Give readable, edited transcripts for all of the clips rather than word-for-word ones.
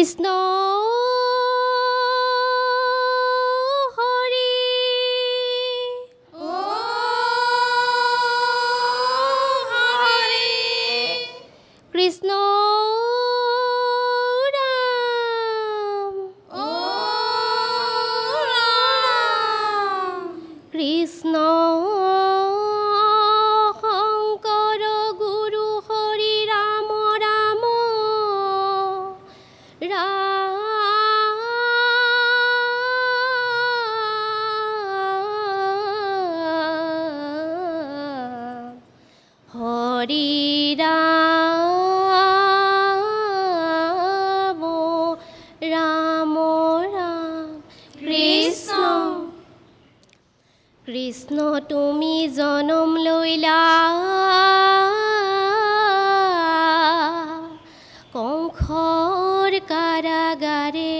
কৃষ্ণ হৰি হৰি কৃষ্ণ কৃষ্ণ শংকৰ গুৰু হৰি ৰাম ৰাম ৰাম হৰি ৰাম ৰাম ৰাম কৃষ্ণ কৃষ্ণ তুমি জনম লৈলা কংসৰ কাৰাগাৰে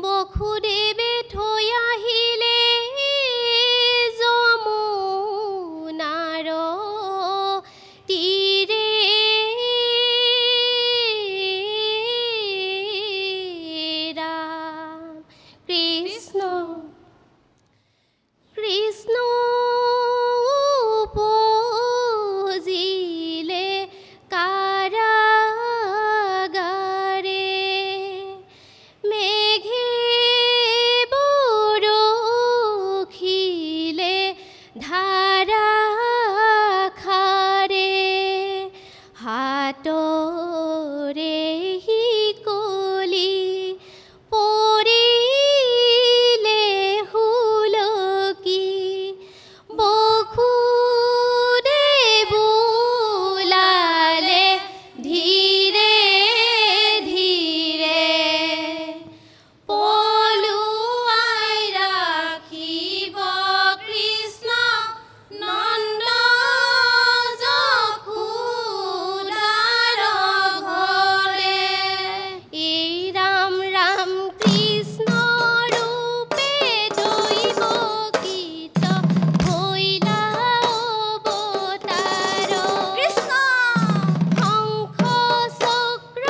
বসুদেৱে থৈ আহিলে যমুনাৰ তীৰে ৰাম কৃষ্ণ কৃষ্ণ উপজিলে কাৰাগাৰে মেঘে বৰষিলে ধাৰাসাৰে হাতৰে শিকলি পৰিলে হুলকি বসুদেৱ ওলালে ধীৰে ধীৰে পলুৱাই ৰাখিব কৃষ্ণ নন্দ যশোদাৰ ঘৰে এই ৰাম ৰাম কৃষ্ণ ৰূপে দৈৱ গীত ভৈলা অৱতাৰ কৃষ্ণ শংখ চক্ৰ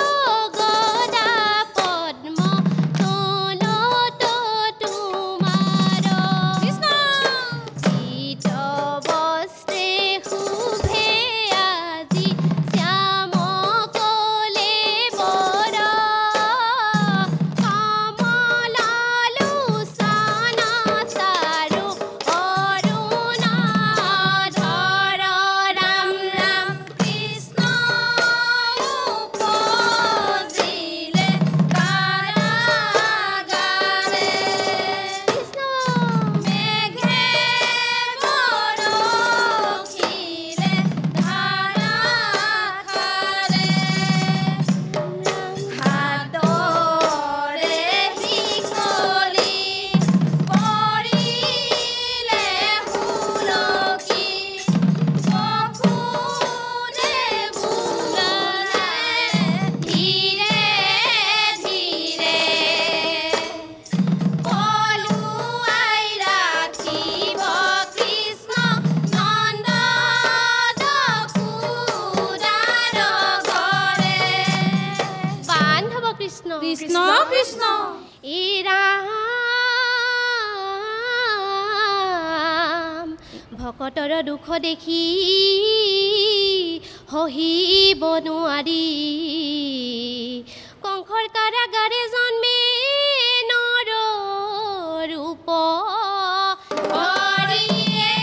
গদা পদ্ম তলত তোমাৰ কৃষ্ণ চিত বস্ত্ৰে শোভে আজি শ্যাম কলে বৰ কমলালোচনা চাৰু অৰুণাধৰ ৰাম ৰাম কৃষ্ণ উপজিলে কাৰাগাৰে কৃষ্ণ মেঘে বৰষিলে ধাৰাসাৰে হাতৰে শিকলি পৰিলে হুলকি বসুদেৱ ওলালে ধীৰে ধীৰে পলুৱাই ৰাখিব কৃষ্ণ নন্দ যশোদাৰ ঘৰে বান্ধৱ কৃষ্ণ কৃষ্ণ কৃষ্ণ ই ৰাম ভকতৰ দুখ দেখি সহিব নোৱাৰি কংসৰ কাৰাগাৰে জন্মে নৰ ৰূপ হৰিয়ে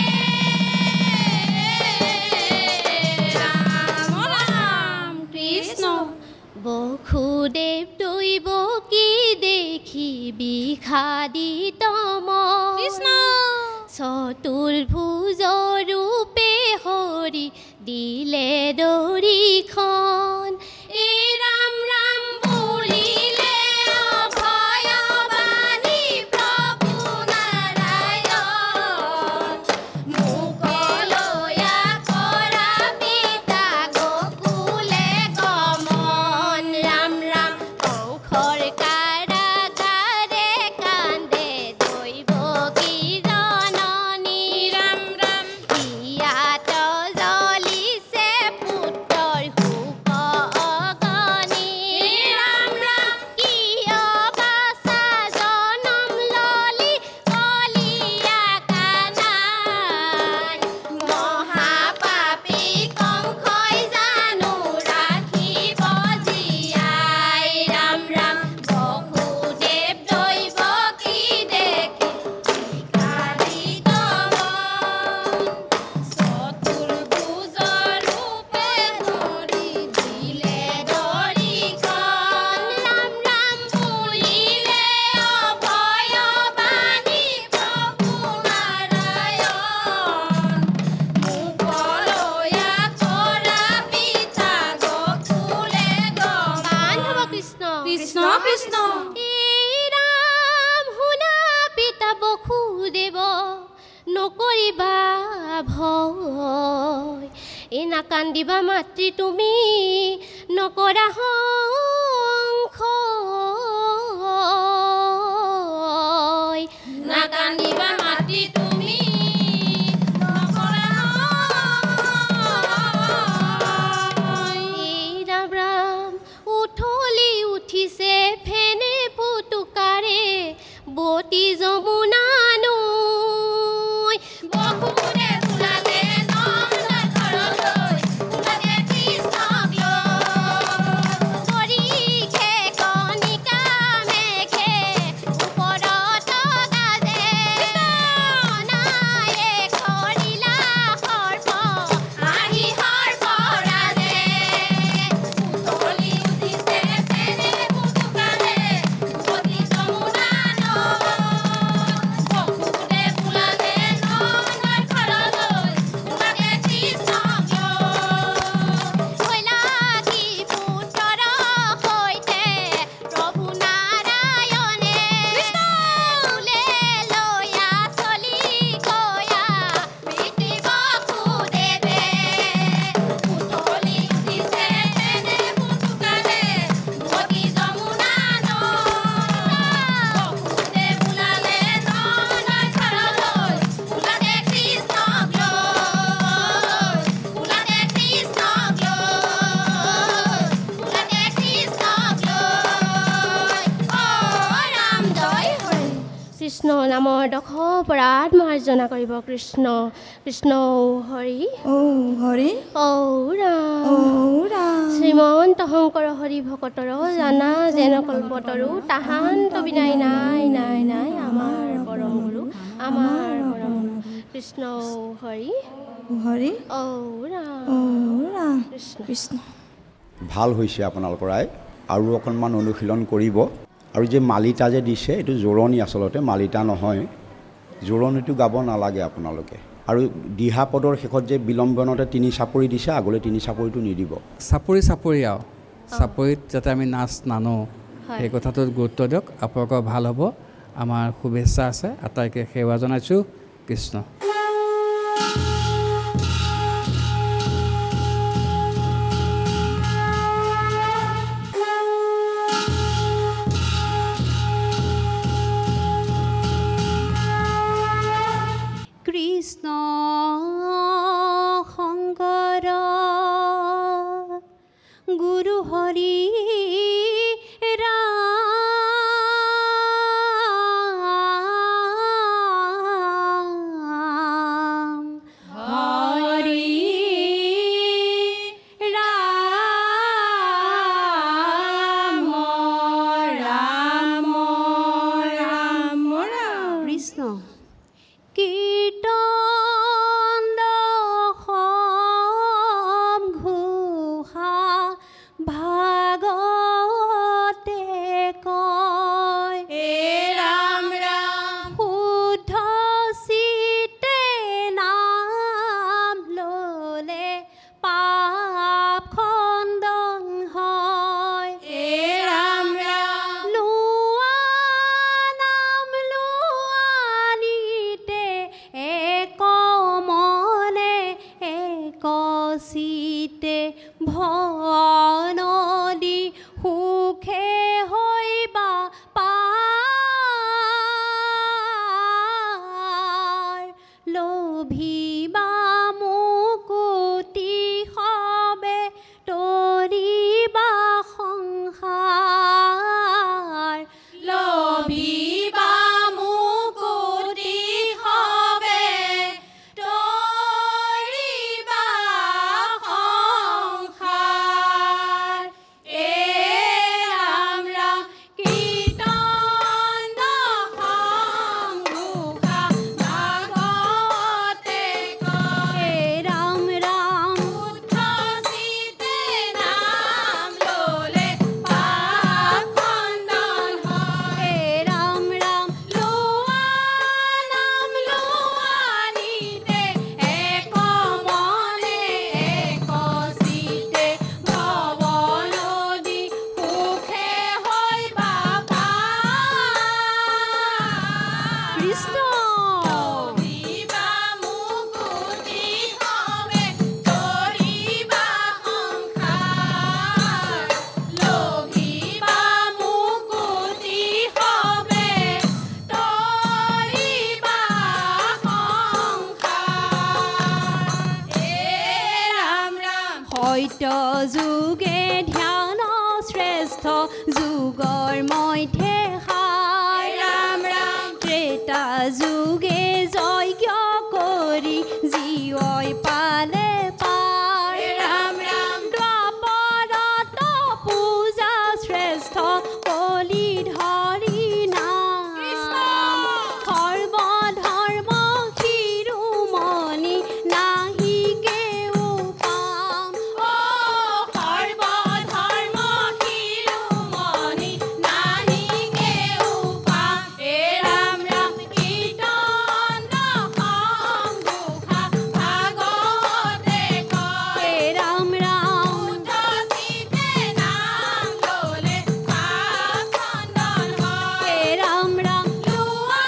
ৰাম ৰাম কৃষ্ণ বসুদেৱ দৈৱ কি দেখি বিষাদিত কৃষ্ণ চতুৰ্ভুজ ৰূপে হৰি দিলে দৰিখন এই ৰাম ৰাম বুলিলে অভয়বাণী প্ৰভু নাৰায়ণ মোকলয়া কৰা পিতা গকুলে গমন ৰাম ৰাম কংসৰ কাৰাগাৰে কান্দে দৈৱ কি জননী ৰাম ৰাম ইয়াত জ্বলিছে পুত্ৰৰ শোক নকৰিবা ভয় এই নাকান্দিবা মাতৃ তুমি নকৰা সংশয় নাকান্দিবা মাতৃ তুমি নকৰা সংশয় এই ৰাম উঠলি উঠিছে ফেনে ফুটুকাৰে বতি যমুনা নৈ বকুৰে ফুলালে নন্দৰ ঘৰলৈ ওলালে কৃষ্ণক লৈ পৰীক্ষে কণিকা মেঘে ওপৰত গাজে নায়ে খৰিলা সৰ্প আহি সৰ্পৰাজে উঠলি উঠিছে ফেনে ফুটুকাৰে বতি যমুনা কৃষ্ণ নামৰ দশ অপৰাধ মাৰ্জনা কৰিব কৃষ্ণ কৃষ্ণ হৰি হৰি ঔ ৰাম শ্ৰীমন্ত শংকৰ হৰি ভকতৰ জানা যেন কল্পতৰু তাহান্ত বিনাই নাই নাই নাই আমাৰ পৰম গুৰু আমাৰ পৰম কৃষ্ণ হৰি হৰি ঔ ৰাম কৃষ্ণ কৃষ্ণ ভাল হৈছে আপোনালোকৰ আই আৰু অকণমান অনুশীলন কৰিব আৰু যে মালিতা যে দিছে এইটো জোৰণি আচলতে মালিতা নহয় জোৰণিটো গাব নালাগে আপোনালোকে আৰু দিহা পদৰ শেষত যে বিলম্বনতে তিনি চাপৰি দিছে আগলৈ তিনি চাপৰিটো নিদিব চাপৰি আৰু চাপৰিত যাতে আমি নাচ নানো এই কথাটোত গুৰুত্ব দিয়ক আপোনালোকৰ ভাল হ'ব আমাৰ শুভেচ্ছা আছে আটাইকে সেৱা জনাইছোঁ কৃষ্ণ কৃষ্ণ শংকৰ গুৰু হৰি ৰাম সত্য যুগে ধ্যান শ্ৰেষ্ঠ যুগৰ মধ্যে খাই ৰাম ৰাম ত্ৰেতা যুগে যজ্ঞ কৰি জীৱ পালে পাৰ ৰাম ৰাম দ্বাপৰত পূজা শ্ৰেষ্ঠ কলি ধৰি না সৰ্বধৰ্ম শিৰোমণি নাহি কেও পাম সৰ্বধৰ্ম শিৰোমণি নাহি কেও পাম হে ৰাম ৰাম কীৰ্তন সংঘোষা ভাগৱতে কয় হে ৰাম ৰাম উদ্ধচিতে নাম ললে পাপ খণ্ডন হয় হে ৰাম ৰাম লোৱা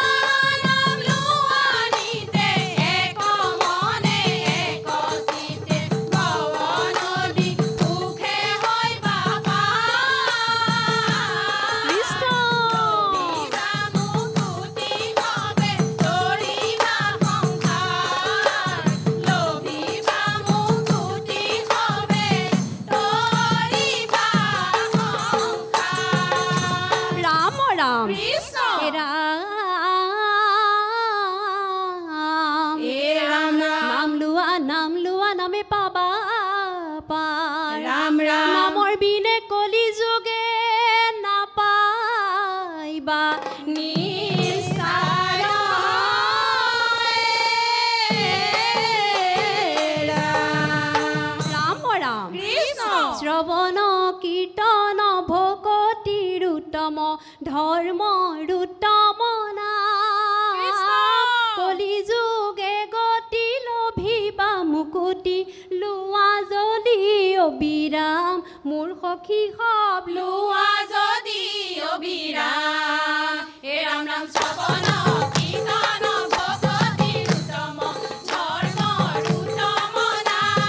নাম লোৱানিতে এক মনে এক চিতে ভৱ নদী সুখে হয় বাবা কৃষ্ণ লভিবা মুকুতি হবে তৰিবা সংসাৰ লভিবা মুকুতি হবে তৰিবা সংসাৰ ৰাম ৰাম কৃষ্ণ ৰাম নাম লোৱা নামে পাবা পাৰ ৰাম ৰাম নামৰ বিনে কলি যুগে নাপাইবা নিস্তাৰ ৰাম ৰাম কৃষ্ণ শ্ৰৱণ কীৰ্তন ভকতিৰ উত্তম ধৰ্মৰ উত্তম নাম কলি যুগে গতি লভিবা মুকুতি লোৱা যদি অবিৰাম মোৰ সখী সব লোৱা যদি অবিৰাম হে ৰাম ৰাম শ্ৰৱণ কীৰ্তন ভকতিৰ উত্তম ধৰ্মৰ উত্তম নাম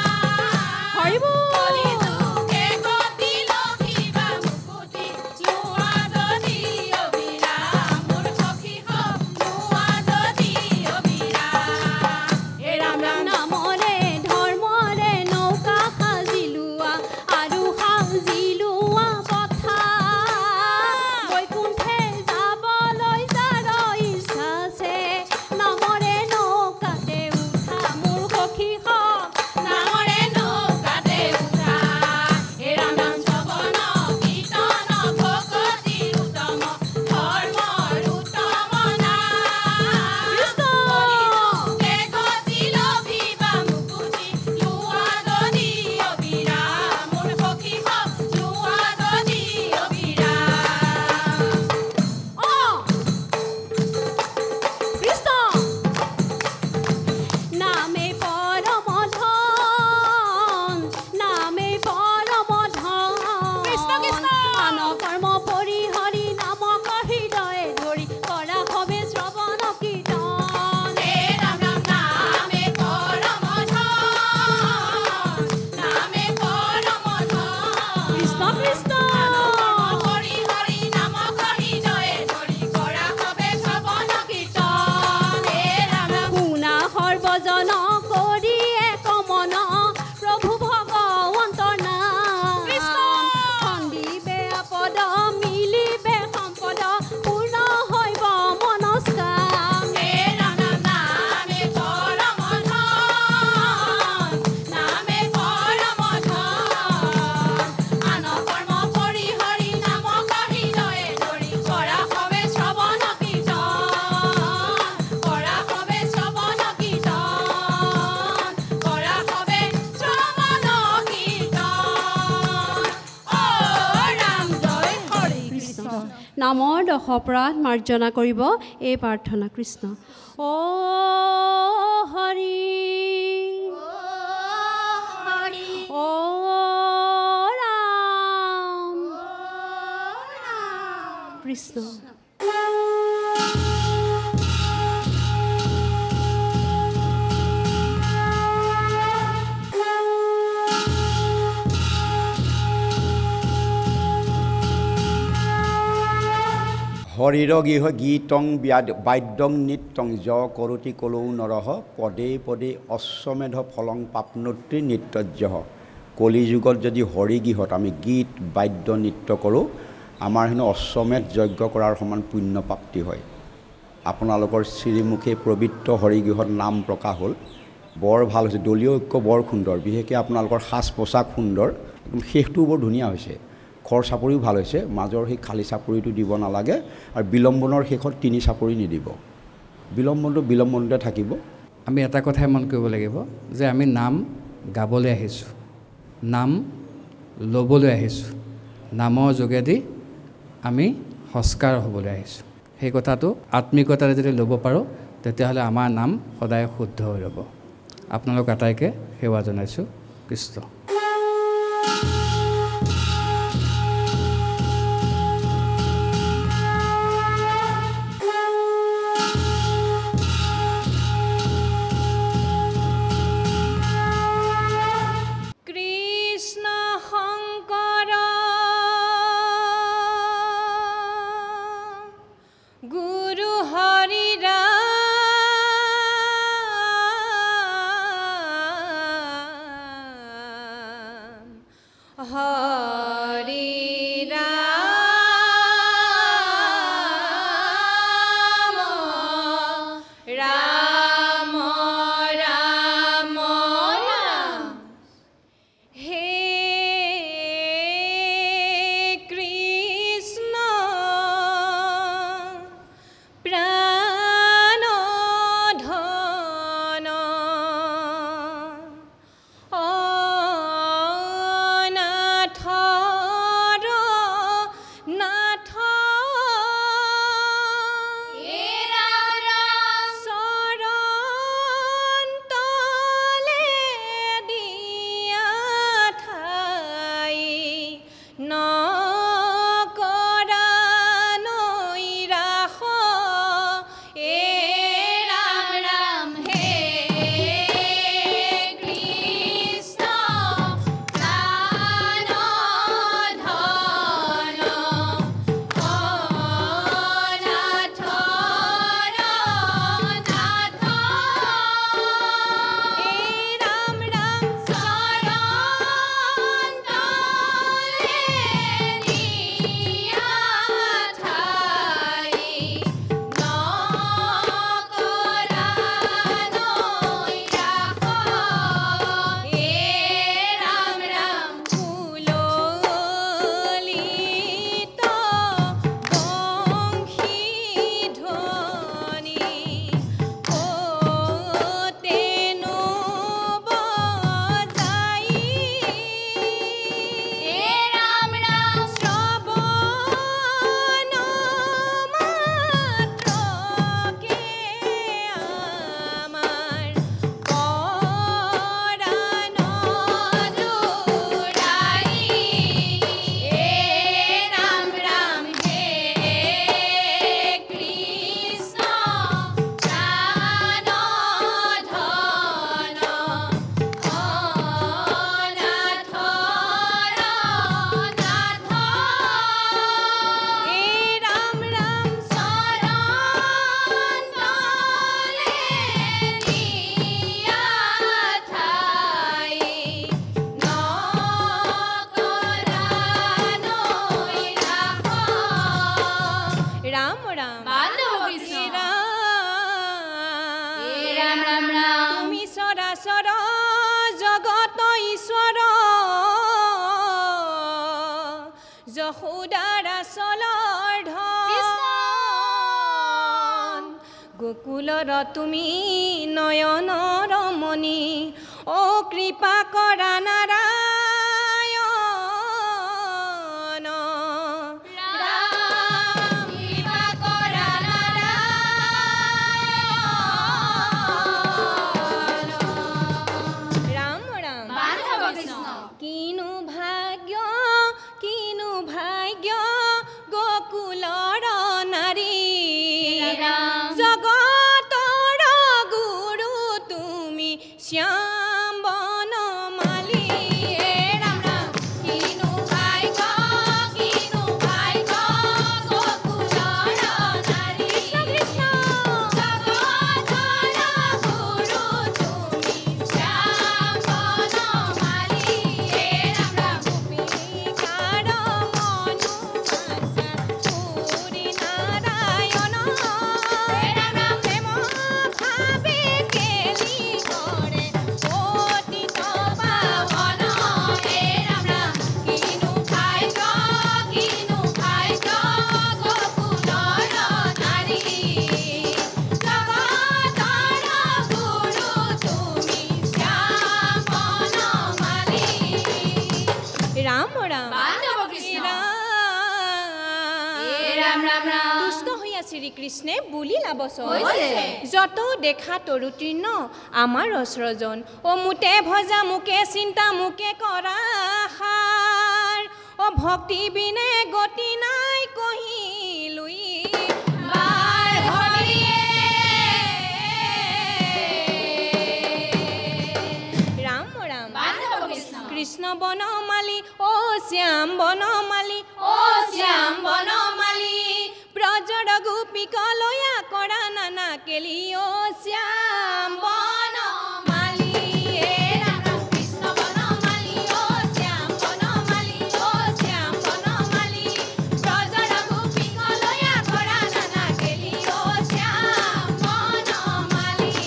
কলি যুগে গতি লভিবা মুকুতি লোৱা যদি অবিৰাম মোৰ সখী সব লোৱা যদি অবিৰাম হে ৰাম ৰাম নামৰে ধৰ্মৰে নৌকা সাজি লোৱা আৰু সাজি লোৱা কথা বৈকুণ্ঠে যাবলৈ যাৰ ইচ্ছা আছে নামৰে নৌকাতে উঠা মোৰ সখী সব নামৰে নৌকাতে উঠা হে ৰাম ৰাম শ্ৰৱণ কীৰ্তন ভকতিৰ উত্তম ধৰ্মৰ উত্তম নাম কলি যুগে গতি লভিবা মুকুতি লোৱা যদি অবিৰাম মোৰ সখী সব লোৱা যদি অবিৰাম কৃষ্ণ নামে পৰম ধন নামে পৰম ধন কৃষ্ণ কৃষ্ণ আন কৰ্ম পৰিহৰি নামক হৃদয়ে ধৰি কৰা হবে শ্ৰৱণ কীৰ্তন হে ৰাম ৰাম নামে পৰম ধন নামে পৰম ধন কৃষ্ণ কৃষ্ণ পৰিহৰি নামক হৃদয়ে ধৰি কৰা হবে শ্ৰৱণ কীৰ্তন হে ৰাম ৰাম শুনা সৰ্বজন কৰি এক মন প্ৰভু ভগৱন্তৰ নাম খণ্ডিবে আপদ মিলিবে সম্পদ পূৰ্ণ হৈব মনস্কাম হে ৰাম ৰাম নামে পৰম ধন নামে পৰম ধন আন কৰ্ম পৰিহৰি নামক হৃদয়ে ধৰি কৰা হবে শ্ৰৱণ কীৰ্তন কৰা হবে শ্ৰৱণ কীৰ্তন কৰা হবে শ্ৰৱণ কীৰ্তন অ ৰাম জয় হৰি কৃষ্ণ নামৰ দশ অপৰাধ মাৰ্জনা কৰিব এই প্ৰাৰ্থনা কৃষ্ণ অ হৰি অ ৰাম কৃষ্ণ হৰিৰ গীতং বাদ্যং নৃত্যং য কৰোতি কলৌ নৰহ পদে পদে অশ্বমেধ ফলং পাপ্নোতি নৃত্যজ্য কলি যুগত যদি হৰিগৃহত আমি গীত বাদ্য নৃত্য কৰোঁ আমাৰ হেনো অশ্বমেধ যজ্ঞ কৰাৰ সমান পুণ্য প্ৰাপ্তি হয়। আপোনালোকৰ শ্ৰীমুখে পবিত্ৰ হৰিগৃহত নাম প্ৰকাশ হ'ল, বৰ ভাল হৈছে। দলীয় ঐক্য বৰ সুন্দৰ, বিশেষকৈ আপোনালোকৰ সাজ পোছাক সুন্দৰ, একদম শেষটোও বৰ ধুনীয়া হৈছে। খৰ চাপৰিও ভাল হৈছে, মাজৰ সেই খালী চাপৰিটো দিব নালাগে, আৰু বিলম্বনৰ শেষত 3 চাপৰি নিদিব। বিলম্বনটো বিলম্বনতে থাকিব। আমি এটা কথাই মন কৰিব লাগিব যে আমি নাম গাবলৈ আহিছোঁ, নাম ল'বলৈ আহিছোঁ, নামৰ যোগেদি আমি সংস্কাৰ হ'বলৈ আহিছোঁ। সেই কথাটো আত্মিকতাৰে যদি ল'ব পাৰোঁ তেতিয়াহ'লে আমাৰ নাম সদায় শুদ্ধ হৈ ৰ'ব। আপোনালোক আটাইকে সেৱা জনাইছোঁ। কৃষ্ণ। গোকুলৰ তুমি নয়ন ৰমণী, ও কৃপা কৰা নাৰায়ণ। ৰাম কৃপা কৰা নাৰায়ণ। ৰাম ৰাম বান্ধৱ কৃষ্ণ। কিনো ভাগ্য গোকুলৰ নাৰী, জগতৰ গুৰু তুমি শ্যাম বনমালী। শ্ৰীকৃষ্ণে বুলি লাবচন যত দেখা তৰুতীৰ্ণ আমাৰ অস্ৰজন ও মুতে ভজা মুকে চিন্তা মুকে কৰা সাৰ ও ভক্তি বিনে গতি নাই কহিলুই বাৰ হৰিয়ে ৰাম ৰাম কৃষ্ণ বনমালী ও শ্যাম বনমালী ব্ৰজৰ গোপীক লয়া কৰা নানা কেলি ও শ্যাম বনমালী ৰাম ৰাম কৃষ্ণ বনমালী ও শ্যাম বনমালী ব্ৰজৰ গোপীক লয়া কৰা নানা কেলি ও শ্যাম বনমালী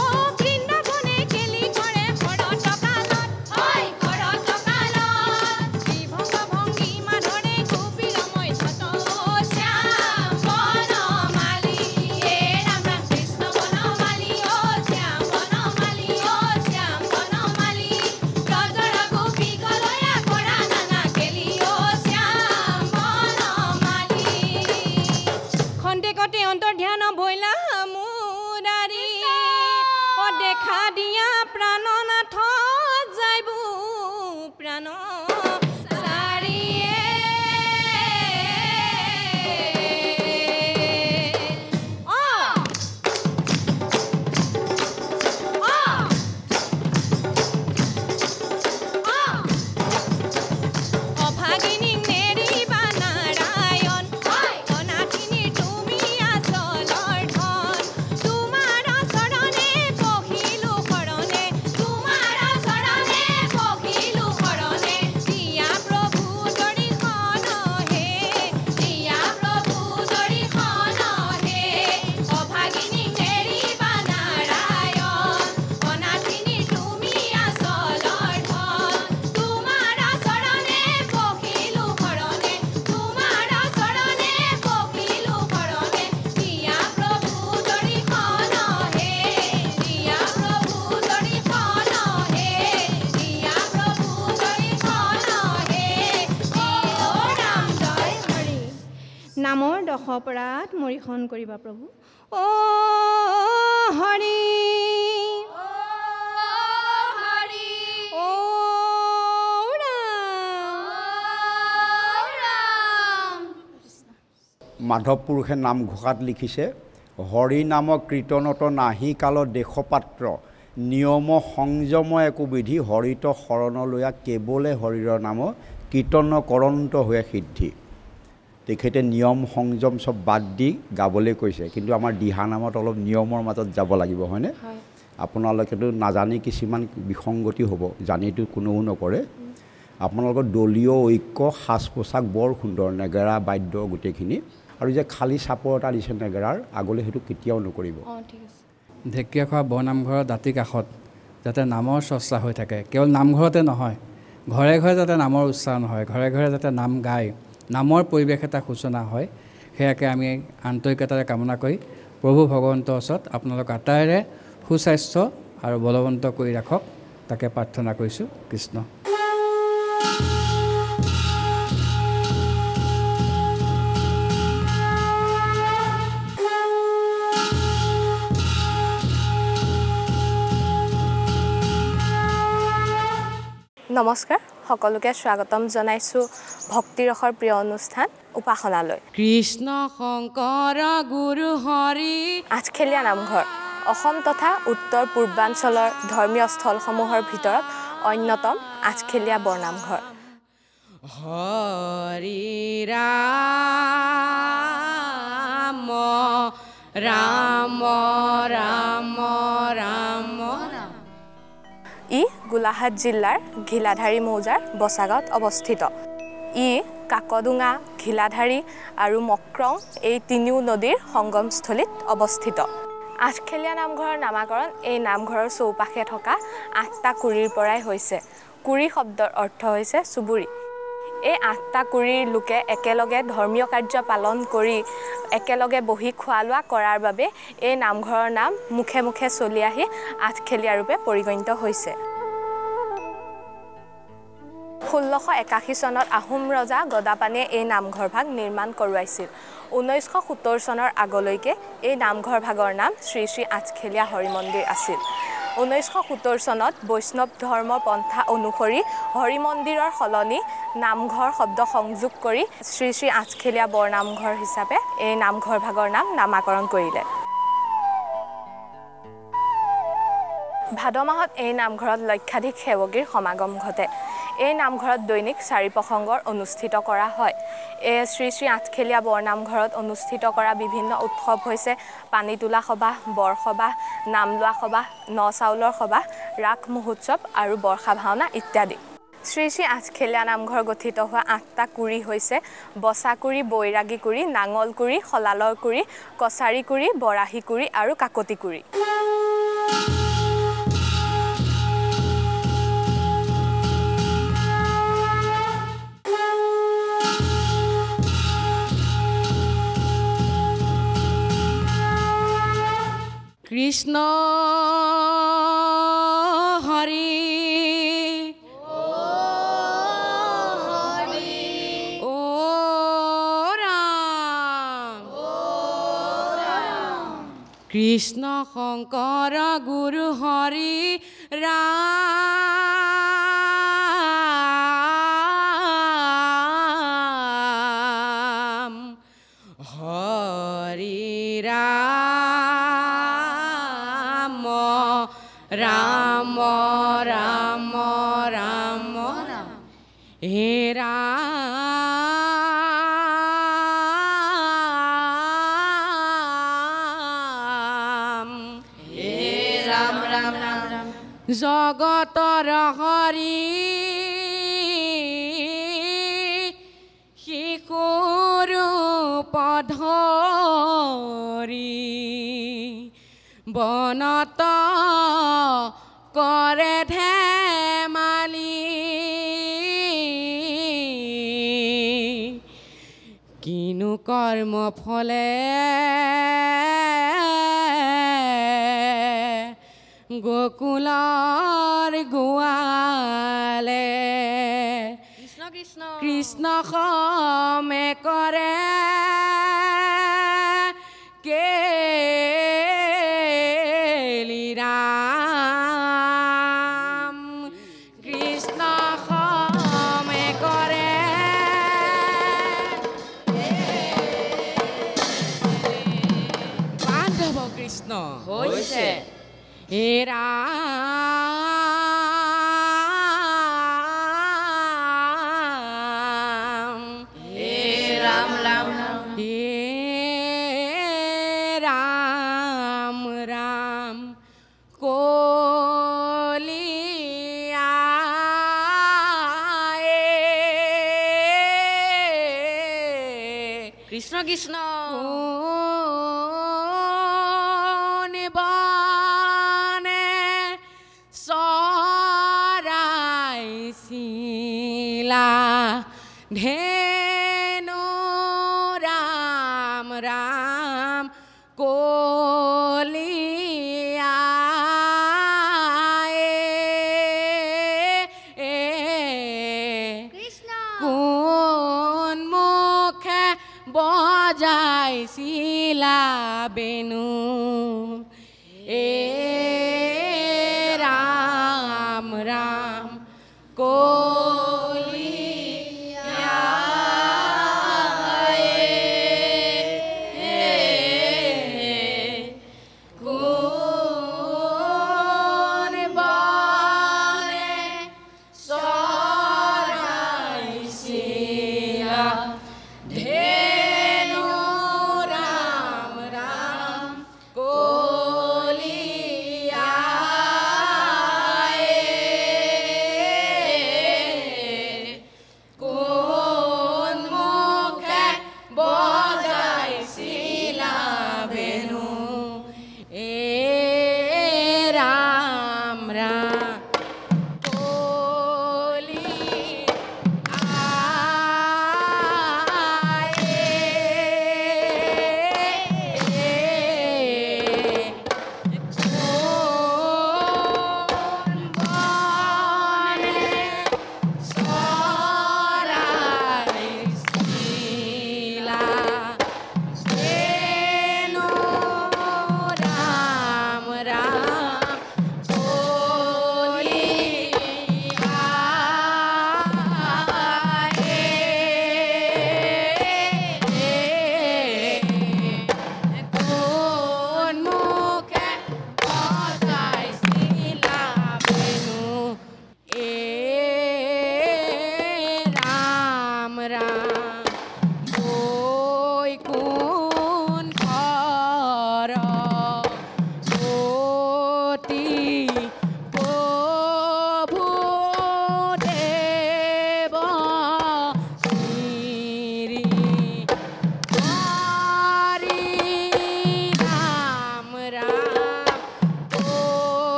ও বৃন্দাবনে কেলি কৰে শৰৎ কালত হয় শৰৎ কালত বিভঙ্গ ভঙ্গী মাধৰে গোপীৰ মই ধত শ্যাম বনমালী ৰাম ৰাম কৃষ্ণ বনমালী ও শ্যাম বনমালী ব্ৰজৰ গোপীক লয়া কৰা নানা কেলি ও শ্যাম বনমালী খন্তেকতে অন্তৰ ধ্যান ভৈলা মুৰাৰী ও দেখা দিয়া প্ৰাণনাথ যাইবু প্ৰাণ চাৰিয়ে অভাগিনী নেৰিবা নাৰায়ণ অনাথিনী তুমি আচলৰ ধন তোমাৰ চৰণে পহিলো শৰণে দিয়া প্ৰভু দৰিখন হে অভাগিনী নেৰিবা নাৰায়ণ অনাথিনী তুমি আচলৰ ধন তোমাৰ চৰণে পহিলো শৰণে দিয়া প্ৰভু দৰিখন হে নামৰ দশ অপৰাধ মৰিখন কৰিবা প্ৰভু ও হৰি ও ৰাম মাধৱ পুৰুষে নামঘোষাত লিখিছে হৰি নাম কীৰ্তনত নাহি কাল দেশপাত্ৰ নিয়ম সংযম একো বিধি হৰিত শৰণ লয়া কেৱলে হৰিৰ নাম কীৰ্তন কৰন্ত হৈ সিদ্ধি তেখেতে নিয়ম সংযম চব বাদ দি গাবলৈ কৈছে কিন্তু আমাৰ দিহা নামত অলপ নিয়মৰ মাজত যাব লাগিব হয়নে আপোনালোকেতো নাজানি কিছুমান বিসংগতি হ'ব জানিতো কোনেও নকৰে আপোনালোকৰ দলীয় ঐক্য সাজ পোছাক বৰ সুন্দৰ নেগেৰা বাদ্য গোটেইখিনি আৰু যে খালী চাপৰ এটা দিছে নেগেৰাৰ আগলৈ সেইটো কেতিয়াও নকৰিব ঢেকীয়াখোৱা বৰনামঘৰৰ দাঁতি কাষত যাতে নামৰ চৰ্চা হৈ থাকে কেৱল নামঘৰতে নহয় ঘৰে ঘৰে যাতে নামৰ উচ্চাৰণ হয় ঘৰে ঘৰে যাতে নাম গায় নামৰ পৰিৱেশ এটা সূচনা হয় সেয়াকে আমি আন্তৰিকতাৰে কামনা কৰি প্ৰভু ভগৱন্তৰ ওচৰত আপোনালোক আটাইৰে সুস্বাস্থ্য আৰু বলৱন্ত কৰি ৰাখক তাকে প্ৰাৰ্থনা কৰিছোঁ কৃষ্ণ নমস্কাৰ সকলোকে স্বাগতম জনাইছোঁ ভক্তিৰসৰ প্ৰিয় অনুষ্ঠান উপাসনালৈ কৃষ্ণ শংকৰ গুৰু হৰি আঠখেলীয়া নামঘৰ অসম তথা উত্তৰ পূৰ্বাঞ্চলৰ ধৰ্মীয় স্থলসমূহৰ ভিতৰত অন্যতম আঠখেলীয়া বৰনামঘৰ হৰি ৰাম ৰাম ৰাম ৰাম ই গোলাঘাট জিলাৰ ঘিলাধাৰী মৌজাৰ বচাগাঁৱত অৱস্থিত ই কাকডোঙা ঘিলাধাৰী আৰু মক্ৰং এই তিনিও নদীৰ সংগমস্থলীত অৱস্থিত আঠখেলীয়া নামঘৰৰ নামাকৰণ এই নামঘৰৰ চৌপাশে থকা 8টা কুৰিৰ পৰাই হৈছে কুৰি শব্দৰ অৰ্থ হৈছে চুবুৰী এই 8টা কুৰিৰ লোকে একেলগে ধৰ্মীয় কাৰ্য পালন কৰি একেলগে বহি খোৱা লোৱা কৰাৰ বাবে এই নামঘৰৰ নাম মুখে মুখে চলি আহি আঠখেলীয়া ৰূপে পৰিগণিত হৈছে 1681 চনত আহোম ৰজা গদাপানীয়ে এই নামঘৰ ভাগ নিৰ্মাণ কৰোৱাইছিল 1970 চনৰ আগলৈকে এই নামঘৰ ভাগৰ নাম শ্ৰী শ্ৰী আঠখেলীয়া হৰি মন্দিৰ আছিল 1970 চনত বৈষ্ণৱ ধৰ্ম পন্থা অনুসৰি হৰি মন্দিৰৰ সলনি নামঘৰ শব্দ সংযোগ কৰি শ্ৰী শ্ৰী আঠখেলীয়া বৰ নামঘৰ হিচাপে এই নামঘৰ ভাগৰ নাম নামাকৰণ কৰিলে ভাদ মাহত এই নামঘৰত লক্ষাধিক সেৱকীৰ সমাগম ঘটে এই নামঘৰত দৈনিক 4 প্ৰসংগৰ অনুষ্ঠিত কৰা হয় এই শ্ৰী শ্ৰী আঠখেলীয়া বৰ নামঘৰত অনুষ্ঠিত কৰা বিভিন্ন উৎসৱ হৈছে পানী তোলা সবাহ বৰসবাহ নাম লোৱা সবাহ ন চাউলৰ সবাহ ৰাস মহোৎসৱ আৰু বৰ্ষা ভাওনা ইত্যাদি শ্ৰী শ্ৰী আঠখেলীয়া নামঘৰ গঠিত হোৱা 8টা কুৰি হৈছে বসাকুৰি বৈৰাগী কুৰি নাঙল কুৰি খলালৰ কুৰি কছাৰী কুৰি বৰাহী কুৰি আৰু কাকতি কুৰি কৃষ্ণ হৰি ও ৰাম কৃষ্ণ শংকৰ গুৰু হৰি ৰাম হৰি ৰাম ৰাম ৰাম ৰাম হে ৰাম হে ৰাম ৰাম ৰাম জগতৰ হৰি শিশুৰ পধৰি বনত কৰে ধেমালি কিনো কৰ্ম ফলে গোকুলৰ গোৱালে কৃষ্ণ কৃষ্ণ কৃষ্ণ সমে কৰে হৈছে হে ৰাম হে ৰাম ৰাম হে ৰাম ৰাম কলিয়া কৃষ্ণ কৃষ্ণ ধেনু ৰাম ৰাম কলিয়া কৃষ্ণ কোন মুখে বজাইছিলা বেনু ৰাম ৰাম ধেনু ৰাম ৰাম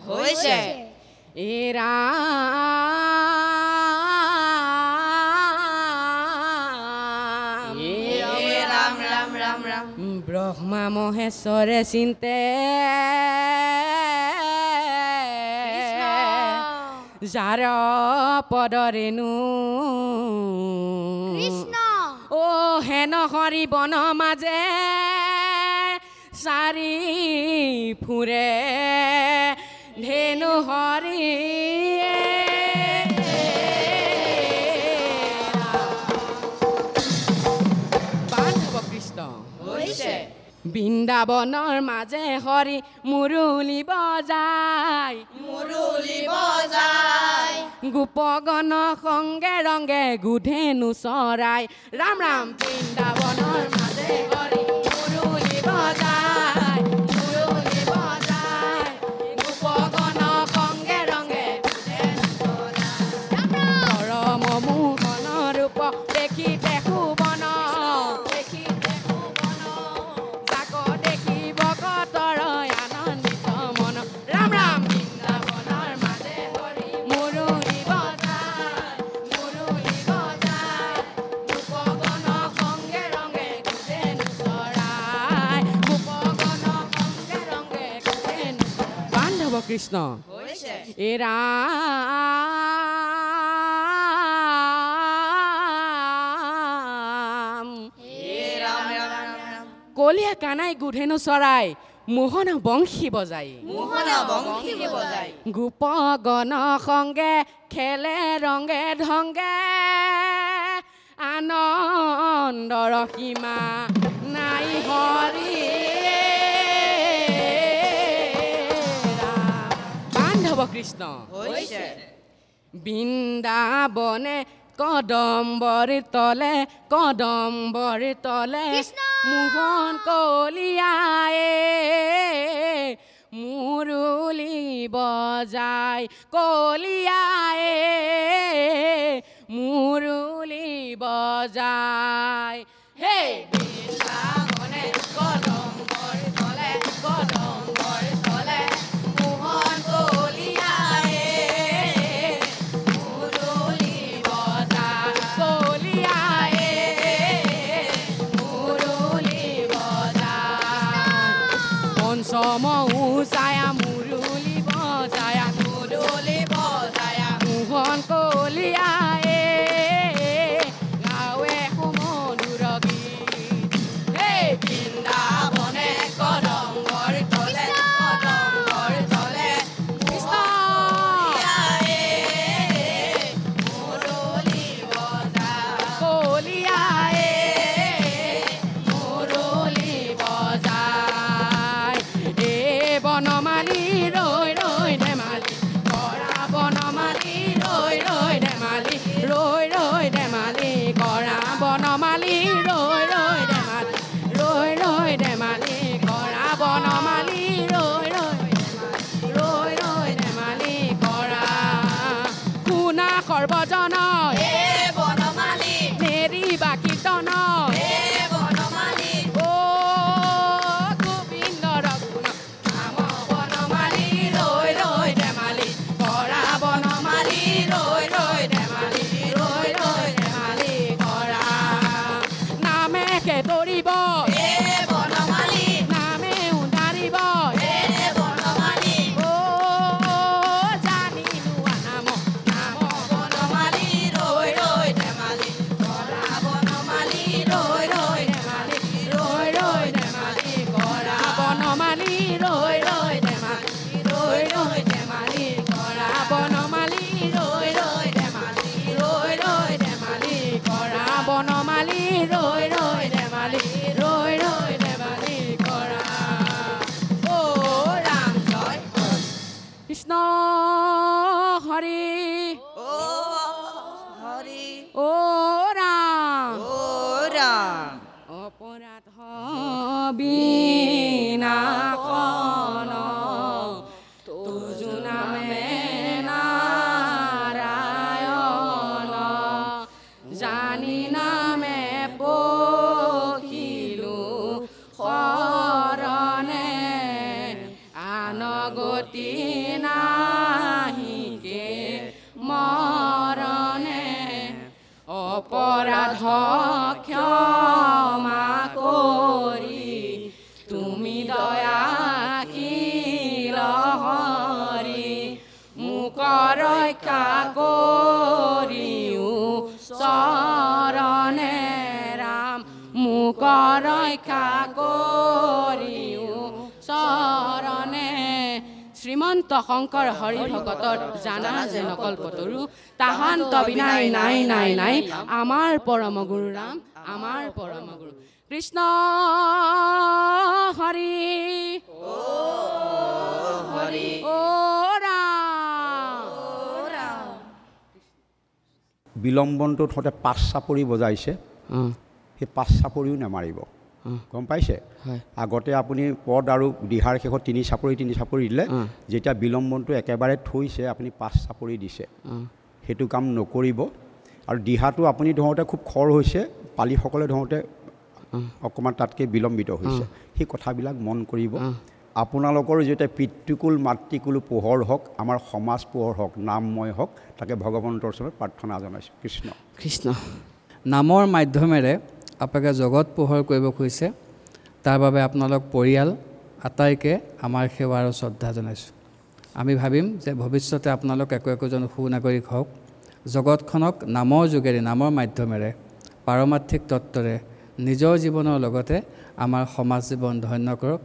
হৈছে এ ৰাম ৰাম ৰাম ৰাম ব্ৰহ্মা মহেশ্বৰে চিন্তে যাৰ পদৰেণু অ হেন হৰি বন মাজে চাৰি ফুৰে ধেনু হৰি বান্ধৱ কৃষ্ণ হৈছে বৃন্দাবনৰ মাজে হৰি মুৰুলি বজাই গোপগণ সংগে ৰংগে গুধেনু চৰাই ৰাম ৰাম বৃন্দাবনৰ মাজে হৰি মুৰুলি বজাই গোপগণ সংগে ৰংগে গুধেনু চৰাই পৰম মোহন ৰূপ দেখি দেখো বন যাক দেখি ভকতৰ আনন্দিত মন ৰাম ৰাম বৃন্দাবনৰ মাজে হৰি মুৰুলি বজাই গোপগণ সংগে ৰংগে গুধেনু চৰাই গোপগণ সংগে ৰংগে গুধেনু বান্ধৱ কৃষ্ণ এ ৰাম কলিয়া কানাই গুধেনু চৰাই মোহন বংশী বজাই গোপগণ সংগে খেলে ৰংগে ঢংগে আনন্দৰ সীমা নাই হৰি বান্ধৱ কৃষ্ণ বৃন্দাবনে কদম্বৰ তলে মোহন কলিয়ায়ে মুৰুলি বজাই কলিয়ায়ে মুৰুলি বজাই হে বৃন্দাবনে কদম্বৰ তলে মোহন কলিয়ায়ে মুৰুলি বজাই কলিয়ায়ে মুৰুলি বজাই পঞ্চম উজায়া মুৰুলি বজায়া মোহন কলিয়ায়ে গাৱে সুমধুৰ গীত হে বৃন্দাবনে কদম্বৰ তলে কৃষ্ণ মুৰুলি বজাই কলিয়ায়ে মুৰুলি বজাই এ বনমালী ৰৈ ৰৈ ধেমালি কৰা বনমালী ৰৈ ৰৈ ধেমালি কৰা বনমালী ৰৈ ৰৈ ধেমালি কৰা বনমালী ৰৈ ধেমালি কৰা শুনা সৰ্বজন নেৰি বাকীৰ্তন অ গোবিন্দৰ গুণ নাম বনমালী ৰৈ ধেমালি কৰা বনমালী ৰৈ ধেমালি কৰা নামে খেতৰিব নামে উধাৰিব অ জানিলো নাম বনমালী ৰৈ ধেমালি কৰা বনমালী ৰৈ ধেমালি কৰা বনমালী ৰৈ ধেমালি কৰা বনমালী ৰৈ ধেমালি কৰা বনমালী ৰৈ ধেমালি কৰা অ ৰাম জয় কৃষ্ণ হৰি অ ৰাম অপৰাধ বিনাশন তুজু নামে নাৰায়ণ জানি নামে পখিলো শৰণে আনগতি গতি নাহিকে মৰণে অপৰাধ ক্ষমা কৰি তুমি দয়াশীল হৰি মোক ৰক্ষা কৰিও চৰণে ৰাম মোক ৰক্ষা কৰিও চৰণে শ্ৰীমন্ত শংকৰ হৰি ভকতৰ জানা যেন কল্পতৰু তাহান্ত বিনাই নাই নাই নাই আমাৰ পৰম গুৰু ৰাম আমাৰ পৰম গুৰু কৃষ্ণ হৰি হৰি ও ৰাম বিলম্বনটো থওঁতে 5 চাপৰি বজাইছে সেই 5 চাপৰিও নামাৰিব গম পাইছে আগতে আপুনি পদ আৰু দিহাৰ শেষত 3 চাপৰি দিলে যেতিয়া বিলম্বনটো একেবাৰে থৈছে আপুনি 5 চাপৰি দিছে সেইটো কাম নকৰিব আৰু দিহাটো আপুনি ধৰোঁতে খুব খৰ হৈছে পালিসকলে ধৰোঁতে অকণমান তাতকৈ বিলম্বিত হৈছে সেই কথাবিলাক মন কৰিব আপোনালোকৰ যেতিয়া পিতৃকুল মাতৃকুল পোহৰ হওক আমাৰ সমাজ পোহৰ হওক নামময় হওক তাকে ভগৱন্তৰ ওচৰত প্ৰাৰ্থনা জনাইছোঁ কৃষ্ণ কৃষ্ণ নামৰ মাধ্যমেৰে আপোনালোকে জগত পোহৰ কৰিব খুজিছে তাৰ বাবে আপোনালোক পৰিয়াল আটাইকে আমাৰ সেৱা আৰু শ্ৰদ্ধা জনাইছোঁ আমি ভাবিম যে ভৱিষ্যতে আপোনালোক একোজন সুনাগৰিক হওক জগতখনক নামৰ যোগেৰে নামৰ মাধ্যমেৰে পাৰমাৰ্থিক তত্ত্বৰে নিজৰ জীৱনৰ লগতে আমাৰ সমাজ জীৱন ধন্য কৰক